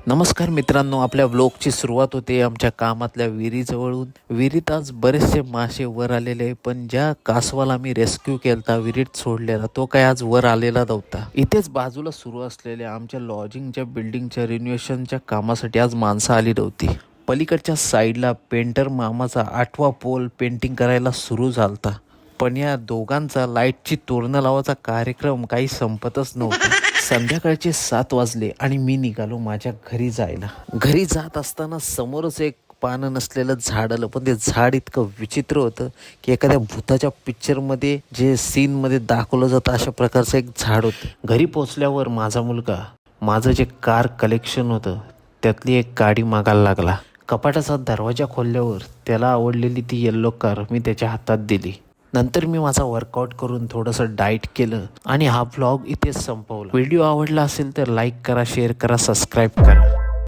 नमस्कार मित्रांनो, आपल्या व्लॉगची सुरुवात होते आमच्या कामातल्या विहिरीजवळून. विहिरीत आज बरेचसे मासे वर आलेले, पण ज्या कासवाला मी रेस्क्यू केलता विहिरीत सोडलेला, तो काय आज वर आलेला नव्हता. इथेच बाजूला सुरू असलेल्या आमच्या लॉजिंगच्या बिल्डिंगच्या रिनोव्हेशनच्या कामासाठी आज माणसं आली नव्हती. पलीकडच्या साईडला पेंटर मामाचा 8वा पोल पेंटिंग करायला सुरू झालता, पण या दोघांचा लाईटची तोरणं लावायचा कार्यक्रम काही संपतच नव्हता. संध्याकाळचे 7 वाजले आणि मी निघालो माझ्या घरी जायला. घरी जात असताना समोरच एक पानं नसलेलं झाड आलं, पण ते झाड इतकं विचित्र होतं की एखाद्या भूताच्या पिक्चरमध्ये जे सीनमध्ये दाखवलं जातं अशा प्रकारचं एक झाड होतं. घरी पोचल्यावर माझा मुलगा माझं जे कार कलेक्शन होतं त्यातली एक गाडी मागायला लागला. कपाटाचा दरवाजा खोलल्यावर त्याला आवडलेली ती येल्लो कार मी त्याच्या हातात दिली. नंतर मी माझा वर्कआउट करून थोडंसं डाएट केलं आणि हा व्लॉग इथेच संपवला. व्हिडिओ आवडला असेल तर लाईक करा, शेअर करा, सबस्क्राईब करा.